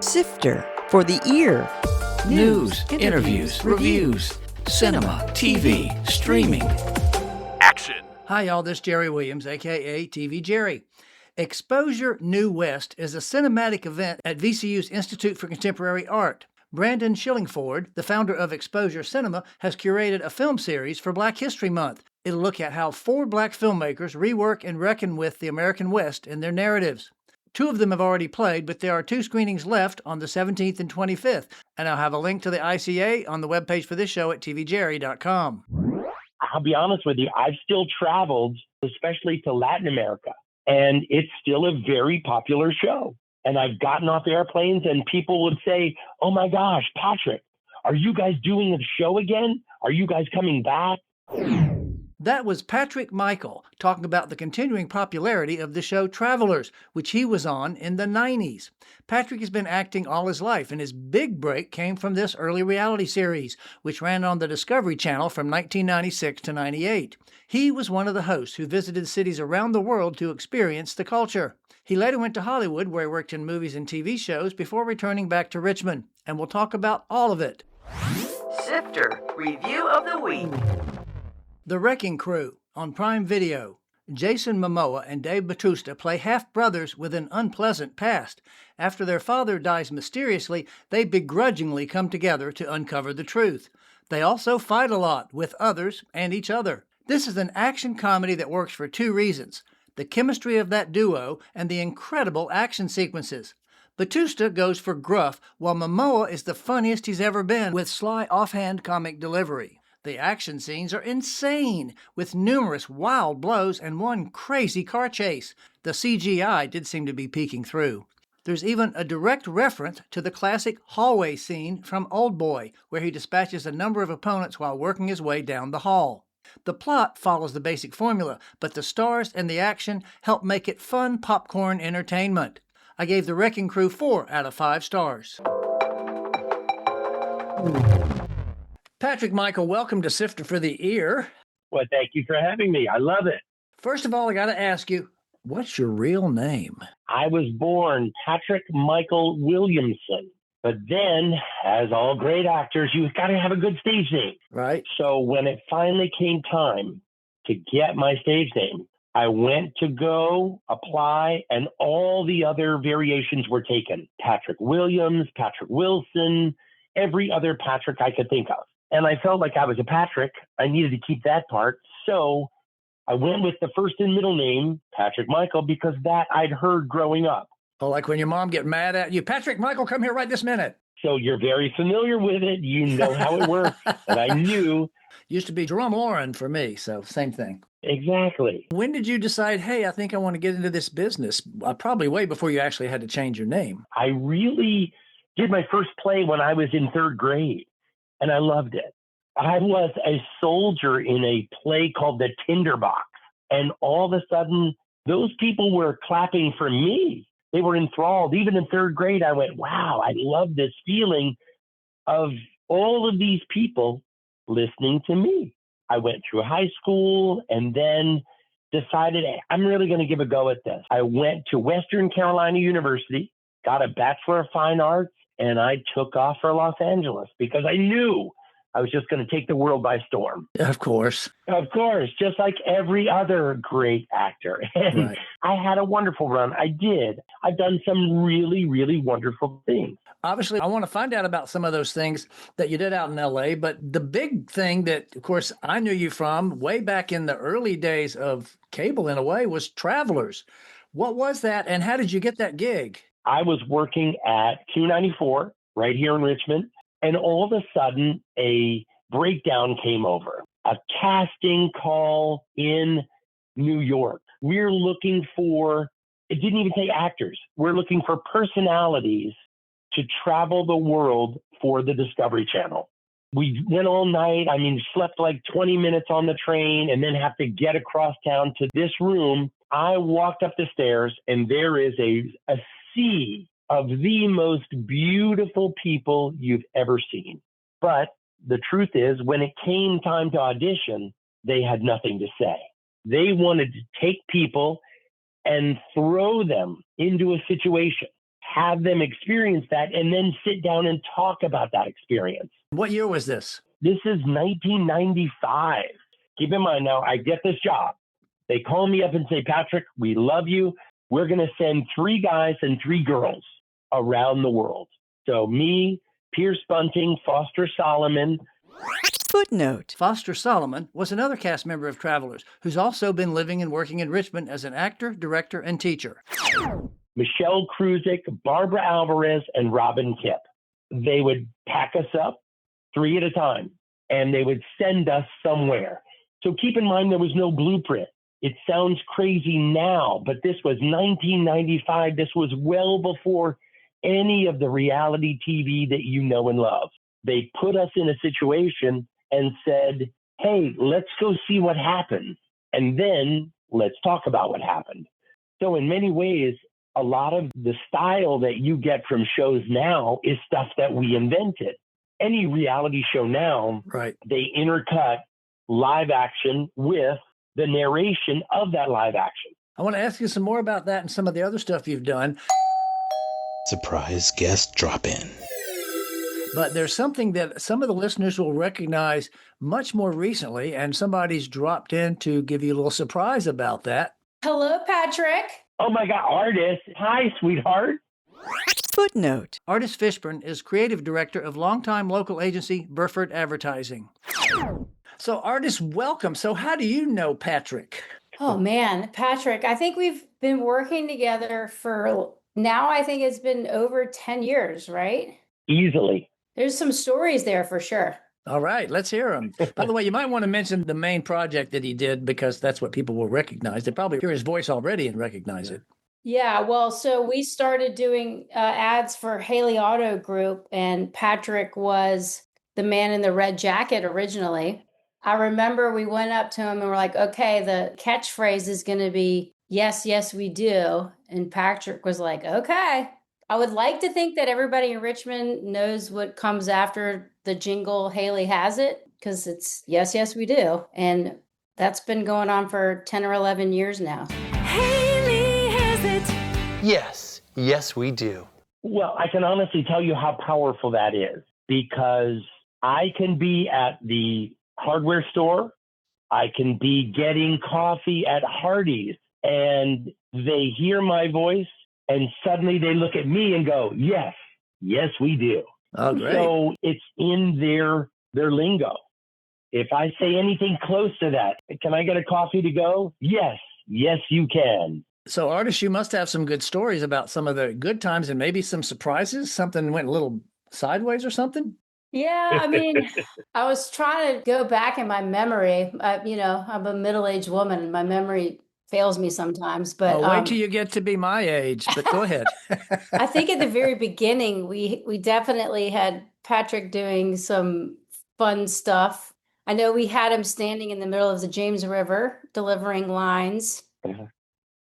Sifter for the ear. News, interviews, reviews, cinema, TV, streaming. Action. Hi, y'all. This is Jerry Williams, a.k.a. TV Jerry. Exposure New West is a cinematic event at VCU's Institute for Contemporary Art. Brandon Shillingford, the founder of Exposure Cinema, has curated a film series for Black History Month. It'll look at how 4 black filmmakers rework and reckon with the American West in their narratives. 2 of them have already played, but there are 2 screenings left on the 17th and 25th, and I'll have a link to the ICA on the webpage for this show at tvjerry.com. I'll be honest with you, I've still traveled, especially to Latin America, and it's still a very popular show. And I've gotten off airplanes and people would say, "Oh my gosh, Patrick, are you guys doing a show again? Are you guys coming back?" That was Patrick Michael talking about the continuing popularity of the show Travelers, which he was on in the 90s. Patrick has been acting all his life, and his big break came from this early reality series, which ran on the Discovery Channel from 1996 to 98. He was one of the hosts who visited cities around the world to experience the culture. He later went to Hollywood, where he worked in movies and TV shows before returning back to Richmond, and we'll talk about all of it. Sifter Review of the Week. The Wrecking Crew on Prime Video. Jason Momoa and Dave Bautista play half-brothers with an unpleasant past. After their father dies mysteriously, they begrudgingly come together to uncover the truth. They also fight a lot with others and each other. This is an action comedy that works for 2 reasons: the chemistry of that duo and the incredible action sequences. Bautista goes for gruff, while Momoa is the funniest he's ever been with sly offhand comic delivery. The action scenes are insane, with numerous wild blows and one crazy car chase. The CGI did seem to be peeking through. There's even a direct reference to the classic hallway scene from Old Boy, where he dispatches a number of opponents while working his way down the hall. The plot follows the basic formula, but the stars and the action help make it fun popcorn entertainment. I gave The Wrecking Crew 4 out of 5 stars. Patrick Michael, welcome to Sifter for the Ear. Well, thank you for having me. I love it. First of all, I got to ask you, what's your real name? I was born Patrick Michael Williamson. But then, as all great actors, you've got to have a good stage name. Right. So when it finally came time to get my stage name, I went to go apply, and all the other variations were taken. Patrick Williams, Patrick Wilson, every other Patrick I could think of. And I felt like I was a Patrick. I needed to keep that part. So I went with the first and middle name, Patrick Michael, because that I'd heard growing up. Oh, like when your mom get mad at you, "Patrick Michael, come here right this minute." So you're very familiar with it. You know how it works. And I knew. Used to be Jerome Lauren for me, so same thing. Exactly. When did you decide, hey, I think I want to get into this business? Probably way before you actually had to change your name. I really did my first play when I was in 3rd grade, and I loved it. I was a soldier in a play called The Tinderbox, and all of a sudden, those people were clapping for me. They were enthralled. Even in 3rd grade, I went, wow, I love this feeling of all of these people listening to me. I went through high school and then decided, hey, I'm really going to give a go at this. I went to Western Carolina University, got a Bachelor of Fine Arts, and I took off for Los Angeles because I knew I was just going to take the world by storm. Of course. Of course, just like every other great actor. And Right. I had a wonderful run. I did. I've done some really, really wonderful things. Obviously, I want to find out about some of those things that you did out in LA, but the big thing that, of course, I knew you from way back in the early days of cable in a way was Travelers. What was that, and how did you get that gig? I was working at Q94 right here in Richmond, and all of a sudden a breakdown came over. A casting call in New York. We're looking for, it didn't even say actors. We're looking for personalities to travel the world for the Discovery Channel. We went all night. Slept like 20 minutes on the train and then have to get across town to this room. I walked up the stairs and there is a sea of the most beautiful people you've ever seen. But the truth is, when it came time to audition, they had nothing to say. They wanted to take people and throw them into a situation, have them experience that, and then sit down and talk about that experience. What year was this? This is 1995. Keep in mind now, I get this job. They call me up and say, Patrick, we love you. We're going to send 3 guys and 3 girls around the world. So me, Pierce Bunting, Foster Solomon. Footnote. Foster Solomon was another cast member of Travelers who's also been living and working in Richmond as an actor, director, and teacher. Michelle Kruzik, Barbara Alvarez, and Robin Kipp. They would pack us up 3 at a time, and they would send us somewhere. So keep in mind, there was no blueprint. It sounds crazy now, but this was 1995. This was well before any of the reality TV that you know and love. They put us in a situation and said, hey, let's go see what happens. And then let's talk about what happened. So in many ways, a lot of the style that you get from shows now is stuff that we invented. Any reality show now, Right. They intercut live action with the narration of that live action. I want to ask you some more about that and some of the other stuff you've done. Surprise guest drop in. But there's something that some of the listeners will recognize much more recently, and somebody's dropped in to give you a little surprise about that. Hello, Patrick. Oh my God, Artist. Hi, sweetheart. Footnote. Artis Fishburne is creative director of longtime local agency Burford Advertising. So, Artis, welcome. So, how do you know Patrick? Oh, man, Patrick, I think we've been working together for now, I think it's been over 10 years, right? Easily. There's some stories there for sure. All right, let's hear them. By the way, you might want to mention the main project that he did because that's what people will recognize. They probably hear his voice already and recognize it. Yeah, well, so we started doing ads for Haley Auto Group, and Patrick was the man in the red jacket originally. I remember we went up to him and we're like, okay, the catchphrase is going to be, yes, yes, we do. And Patrick was like, okay. I would like to think that everybody in Richmond knows what comes after the jingle, Haley has it, because it's yes, yes, we do. And that's been going on for 10 or 11 years now. Haley has it. Yes, yes, we do. Well, I can honestly tell you how powerful that is because I can be at the hardware store. I can be getting coffee at Hardee's and they hear my voice and suddenly they look at me and go, yes, yes, we do. Oh, great. So it's in their lingo. If I say anything close to that, can I get a coffee to go? Yes, yes, you can. So, Artis, you must have some good stories about some of the good times and maybe some surprises. Something went a little sideways or something? Yeah, I mean, I was trying to go back in my memory. I'm a middle-aged woman and my memory fails me sometimes. But wait till you get to be my age, but go ahead. I think at the very beginning, we definitely had Patrick doing some fun stuff. I know we had him standing in the middle of the James River delivering lines. Uh-huh.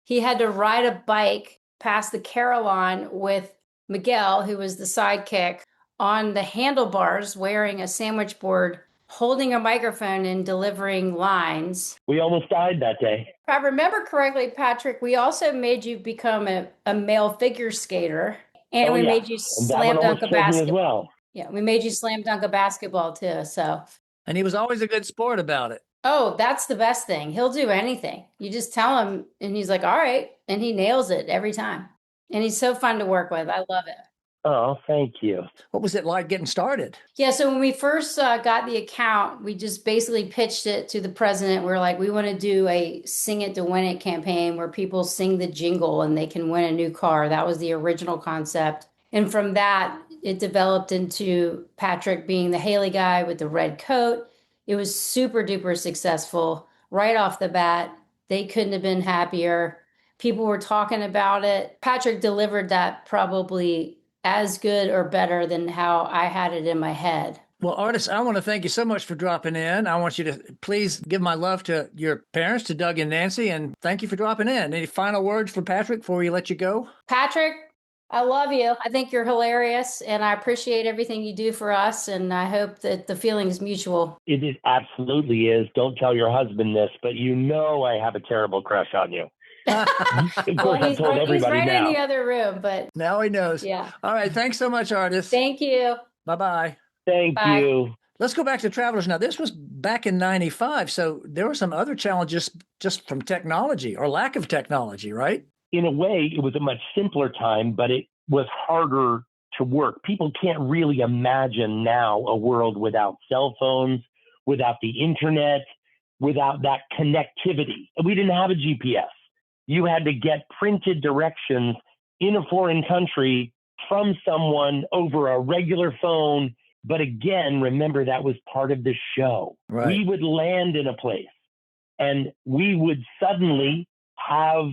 He had to ride a bike past the Carillon with Miguel, who was the sidekick, on the handlebars wearing a sandwich board, holding a microphone and delivering lines. We almost died that day. If I remember correctly, Patrick, we also made you become a male figure skater, and we made you slam dunk a basketball. As well. Yeah, we made you slam dunk a basketball too. So, And he was always a good sport about it. oh, that's the best thing. He'll do anything. You just tell him, and he's like, all right. And he nails it every time. And he's so fun to work with. I love it. Oh, thank you. What was it like getting started? Yeah, so when we first got the account, we just basically pitched it to the president. We were like, we want to do a Sing It to Win It campaign where people sing the jingle and they can win a new car. That was the original concept. And from that, it developed into Patrick being the Haley guy with the red coat. It was super duper successful right off the bat. They couldn't have been happier. People were talking about it. Patrick delivered that probably as good or better than how I had it in my head. Well, Artis, I want to thank you so much for dropping in. I want you to please give my love to your parents, to Doug and Nancy, and thank you for dropping in. Any final words for Patrick before we let you go? Patrick, I love you. I think you're hilarious, and I appreciate everything you do for us, and I hope that the feeling is mutual. It absolutely is. Don't tell your husband this, but you know I have a terrible crush on you. Of Well, course, I've told he's everybody right in now. the other room, but Now he knows. yeah. All right. Thanks so much, Artis. Thank you. Bye-bye. Thank Bye. you. Let's go back to Travelers. Now, this was back in 95, so there were some other challenges just from technology or lack of technology, right? In a way, it was a much simpler time, but it was harder to work. People can't really imagine now a world without cell phones, without the internet, without that connectivity. We didn't have a GPS. You had to get printed directions in a foreign country from someone over a regular phone. But again, remember, that was part of the show. Right. We would land in a place and we would suddenly have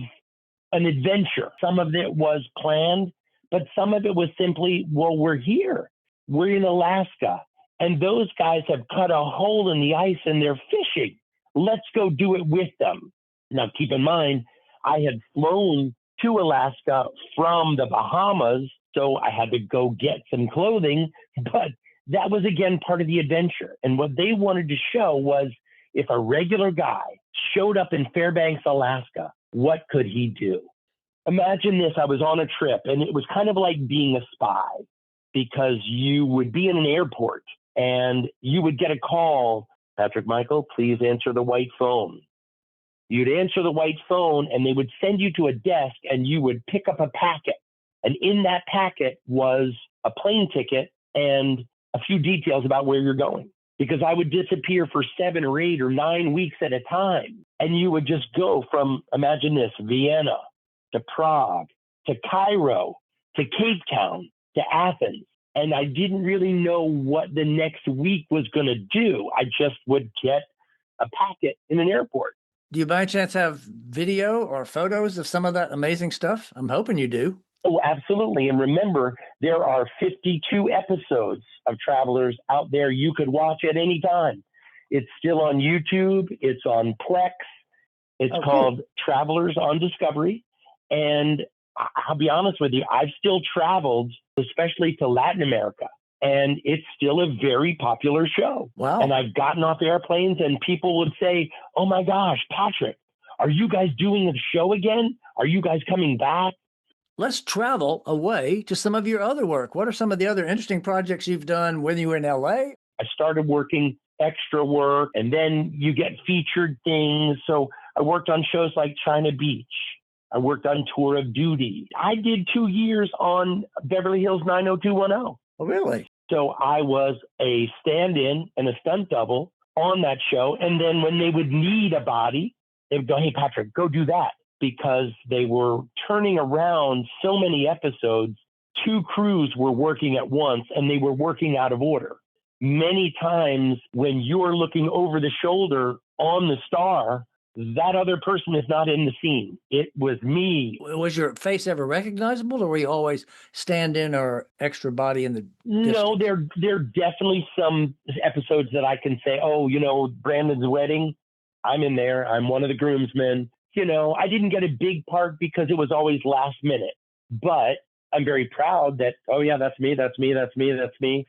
an adventure. Some of it was planned, but some of it was simply, well, we're here. We're in Alaska, and those guys have cut a hole in the ice and they're fishing. Let's go do it with them. Now, keep in mind, I had flown to Alaska from the Bahamas, so I had to go get some clothing, but that was, again, part of the adventure. And what they wanted to show was if a regular guy showed up in Fairbanks, Alaska, what could he do? Imagine this. I was on a trip, and it was kind of like being a spy because you would be in an airport and you would get a call, Patrick Michael, please answer the white phone. You'd answer the white phone, and they would send you to a desk, and you would pick up a packet. And in that packet was a plane ticket and a few details about where you're going. Because I would disappear for 7 or 8 or 9 weeks at a time. And you would just go from, imagine this, Vienna to Prague to Cairo to Cape Town to Athens. And I didn't really know what the next week was going to do. I just would get a packet in an airport. Do you by chance have video or photos of some of that amazing stuff? I'm hoping you do. Oh, absolutely. And remember, there are 52 episodes of Travelers out there you could watch at any time. It's still on YouTube. It's on Plex. It's called Travelers on Discovery. And I'll be honest with you, I've still traveled, especially to Latin America. And it's still a very popular show. Wow. And I've gotten off airplanes and people would say, oh my gosh, Patrick, are you guys doing a show again? Are you guys coming back? Let's travel away to some of your other work. What are some of the other interesting projects you've done when you were in LA? I started working extra work, and then you get featured things. So I worked on shows like China Beach. I worked on Tour of Duty. I did 2 years on Beverly Hills 90210. Oh, really? So I was a stand-in and a stunt double on that show. And then when they would need a body, they would go, hey, Patrick, go do that. Because they were turning around so many episodes, 2 crews were working at once and they were working out of order. Many times when you're looking over the shoulder on the star, that other person is not in the scene. It was me. Was your face ever recognizable, or were you always stand-in or extra body in the No, distance? there are definitely some episodes that I can say, oh, Brandon's wedding, I'm in there. I'm one of the groomsmen. I didn't get a big part because it was always last minute, but I'm very proud that, oh yeah, that's me, that's me, that's me, that's me.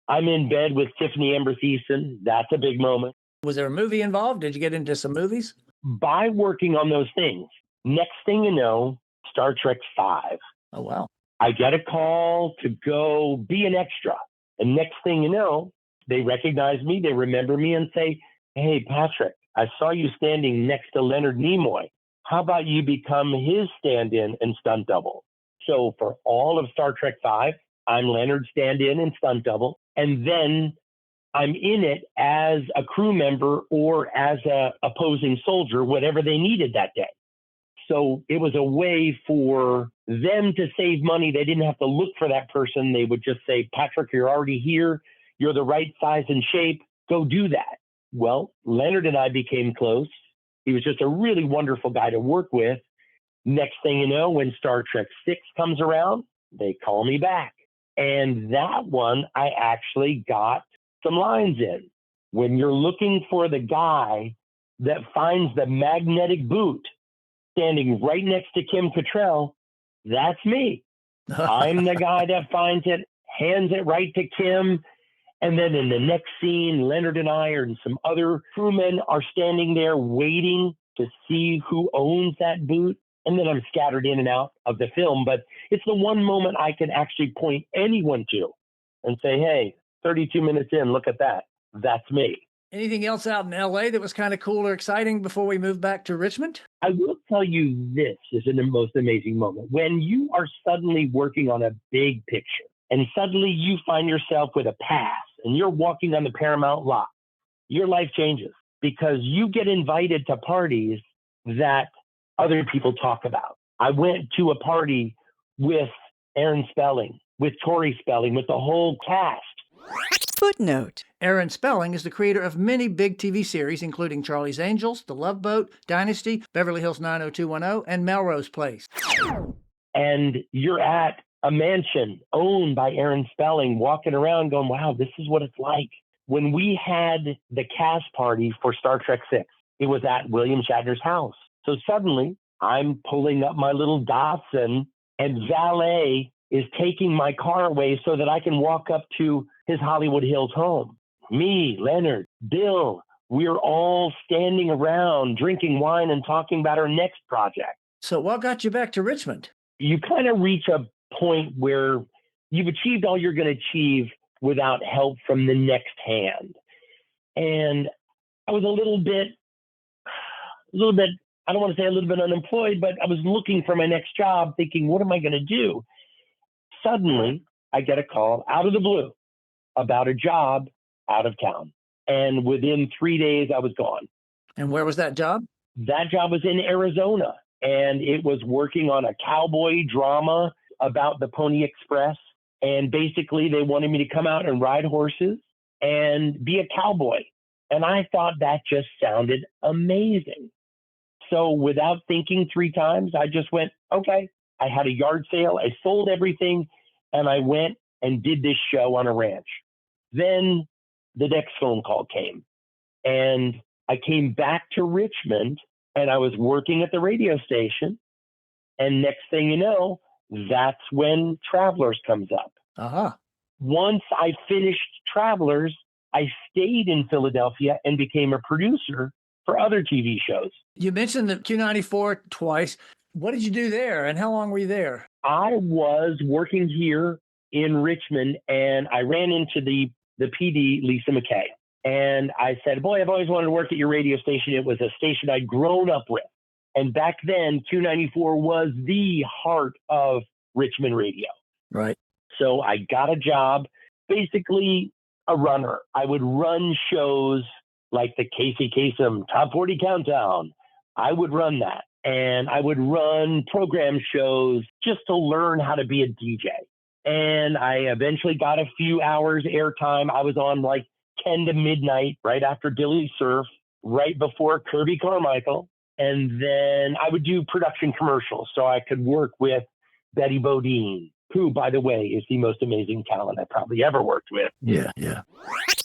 I'm in bed with Tiffany Amber Thiessen. That's a big moment. Was there a movie involved? Did you get into some movies? By working on those things, next thing you know, Star Trek V. Oh, wow. I get a call to go be an extra. And next thing you know, they recognize me, they remember me and say, hey, Patrick, I saw you standing next to Leonard Nimoy. How about you become his stand-in and stunt double? So for all of Star Trek V, I'm Leonard's stand-in and stunt double. And then I'm in it as a crew member or as a opposing soldier, whatever they needed that day. So it was a way for them to save money. They didn't have to look for that person. They would just say, Patrick, you're already here. You're the right size and shape. Go do that. Well, Leonard and I became close. He was just a really wonderful guy to work with. Next thing you know, when Star Trek VI comes around, they call me back. And that one, I actually got some lines in. When you're looking for the guy that finds the magnetic boot standing right next to Kim Cattrall, that's me. I'm the guy that finds it, hands it right to Kim. And then in the next scene, Leonard and I and some other crewmen are standing there waiting to see who owns that boot. and then I'm scattered in and out of the film. But it's the one moment I can actually point anyone to and say, hey, 32 minutes in, look at that. That's me. Anything else out in LA that was kind of cool or exciting before we move back to Richmond? I will tell you, this is the most amazing moment. When you are suddenly working on a big picture and suddenly you find yourself with a pass and you're walking on the Paramount lot, your life changes because you get invited to parties that other people talk about. I went to a party with Aaron Spelling, with Tori Spelling, with the whole cast. Footnote. Aaron Spelling is the creator of many big TV series, including Charlie's Angels, The Love Boat, Dynasty, Beverly Hills 90210, and Melrose Place. And you're at a mansion owned by Aaron Spelling, walking around going, wow, this is what it's like. When we had the cast party for Star Trek VI, it was at William Shatner's house. So suddenly I'm pulling up my little Datsun and valet is taking my car away so that I can walk up to his Hollywood Hills home. Me, Leonard, Bill, we're all standing around drinking wine and talking about our next project. So what got you back to Richmond? You kind of reach a point where you've achieved all you're going to achieve without help from the next hand. And I was a little bit, I don't want to say a little bit unemployed, but I was looking for my next job thinking, what am I going to do? Suddenly, I get a call out of the blue about a job out of town. And within 3 days, I was gone. And where was that job? That job was in Arizona. And it was working on a cowboy drama about the Pony Express. And basically, they wanted me to come out and ride horses and be a cowboy. And I thought that just sounded amazing. So without thinking 3 times, I just went, okay. I had a yard sale. I sold everything. And I went and did this show on a ranch. Then the next phone call came. And I came back to Richmond and I was working at the radio station. And next thing you know, that's when Travelers comes up. Uh-huh. Once I finished Travelers, I stayed in Philadelphia and became a producer for other TV shows. You mentioned the Q94 twice. What did you do there and how long were you there? I was working here in Richmond and I ran into the PD, Lisa McKay. And I said, boy, I've always wanted to work at your radio station. It was a station I'd grown up with. And back then, Q94 was the heart of Richmond radio. Right. So I got a job, basically a runner. I would run shows like the Casey Kasem Top 40 Countdown. I would run that. And I would run program shows just to learn how to be a DJ. And I eventually got a few hours airtime. I was on like 10 to midnight, right after Dilly Surf, right before Kirby Carmichael. And then I would do production commercials so I could work with Betty Bodine, who, by the way, is the most amazing talent I probably ever worked with. Yeah.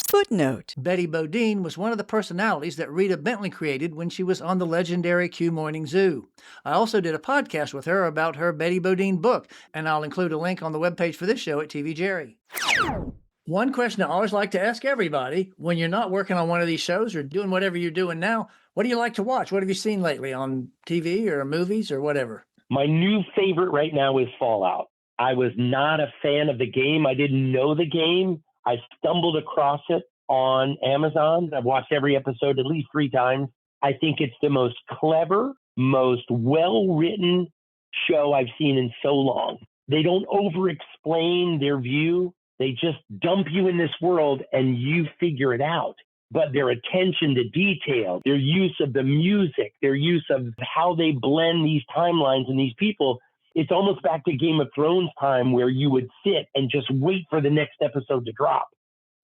Footnote. Betty Bodine was one of the personalities that Rita Bentley created when she was on the legendary Q Morning Zoo. I also did a podcast with her about her Betty Bodine book, and I'll include a link on the webpage for this show at TV Jerry. One question I always like to ask everybody, when you're not working on one of these shows or doing whatever you're doing now, what do you like to watch? What have you seen lately on TV or movies or whatever? My new favorite right now is Fallout. I was not a fan of the game. I didn't know the game. I stumbled across it on Amazon. I've watched every episode at least 3 times. I think it's the most clever, most well-written show I've seen in so long. They don't over-explain their view. They just dump you in this world and you figure it out. But their attention to detail, their use of the music, their use of how they blend these timelines and these people, it's almost back to Game of Thrones time where you would sit and just wait for the next episode to drop.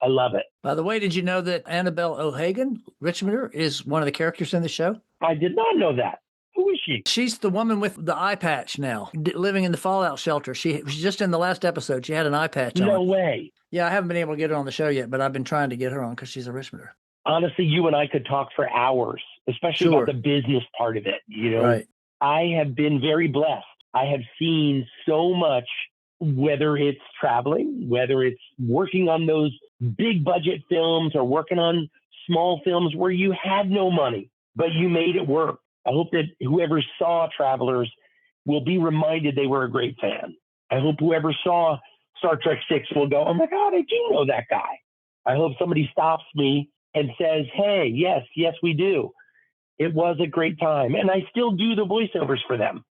I love it. By the way, did you know that Annabelle O'Hagan, Richmonder, is one of the characters in the show? I did not know that. Who is she? She's the woman with the eye patch now, living in the Fallout shelter. She was just in the last episode. She had an eye patch on. No way. Yeah, I haven't been able to get her on the show yet, but I've been trying to get her on because she's a Richmonder. Honestly, you and I could talk for hours, especially about the business part of it. You know, Right. I have been very blessed. I have seen so much, whether it's traveling, whether it's working on those big budget films or working on small films where you had no money, but you made it work. I hope that whoever saw Travelers will be reminded they were a great fan. I hope whoever saw Star Trek 6 will go, oh my God, I do know that guy. I hope somebody stops me and says, hey, yes, we do. It was a great time. And I still do the voiceovers for them.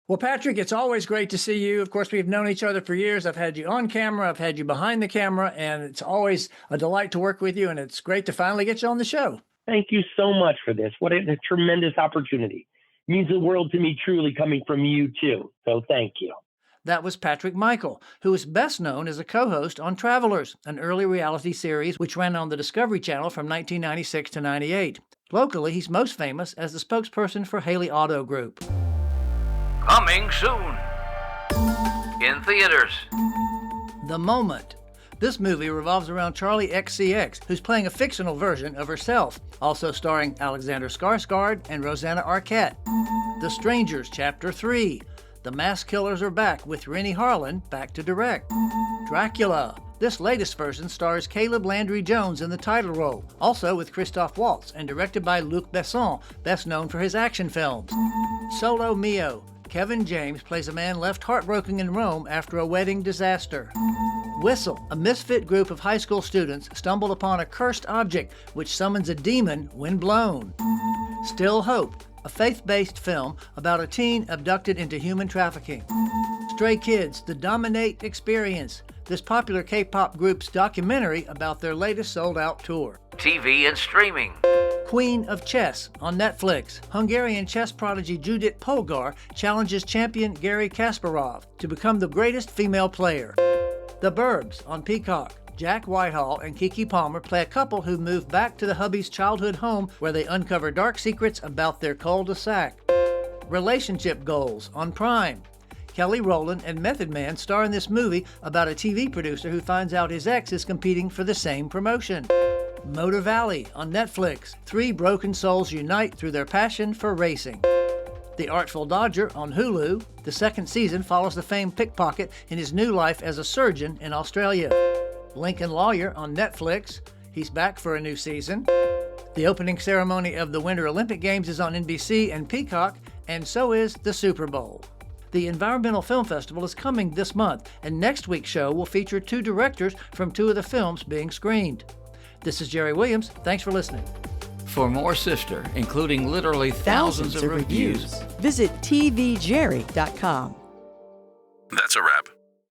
Well, Patrick, it's always great to see you. Of course, we've known each other for years. I've had you on camera, I've had you behind the camera, and it's always a delight to work with you. And it's great to finally get you on the show. Thank you so much for this. What a tremendous opportunity. It means the world to me, truly, coming from you, too. So thank you. That was Patrick Michael, who is best known as a co-host on Travelers, an early reality series which ran on the Discovery Channel from 1996 to 98. Locally, he's most famous as the spokesperson for Haley Auto Group. Coming soon. In theaters. The Moment. This movie revolves around Charlie XCX, who's playing a fictional version of herself, also starring Alexander Skarsgård and Rosanna Arquette. The Strangers, Chapter 3. The Mask Killers are back with Rennie Harlan back to direct. Dracula. This latest version stars Caleb Landry Jones in the title role, also with Christoph Waltz and directed by Luc Besson, best known for his action films. Solo Mio. Kevin James plays a man left heartbroken in Rome after a wedding disaster. Whistle. A misfit group of high school students stumble upon a cursed object which summons a demon when blown. Still Hope. A faith-based film about a teen abducted into human trafficking. Stray Kids, The Dominate Experience. This popular K-pop group's documentary about their latest sold-out tour. TV and streaming. Queen of Chess on Netflix. Hungarian chess prodigy Judith Polgar challenges champion Garry Kasparov to become the greatest female player. The Burbs on Peacock. Jack Whitehall and Keke Palmer play a couple who move back to the hubby's childhood home where they uncover dark secrets about their cul-de-sac. Relationship Goals on Prime. Kelly Rowland and Method Man star in this movie about a TV producer who finds out his ex is competing for the same promotion. Motor Valley on Netflix. 3 broken souls unite through their passion for racing. The Artful Dodger on Hulu. The second season follows the famed pickpocket in his new life as a surgeon in Australia. Lincoln Lawyer on Netflix. He's back for a new season. The opening ceremony of the Winter Olympic Games is on NBC and Peacock, and so is the Super Bowl. The Environmental Film Festival is coming this month, and next week's show will feature 2 directors from 2 of the films being screened. This is Jerry Williams. Thanks for listening. For more Sister, including literally thousands of reviews, Visit tvjerry.com. That's a wrap.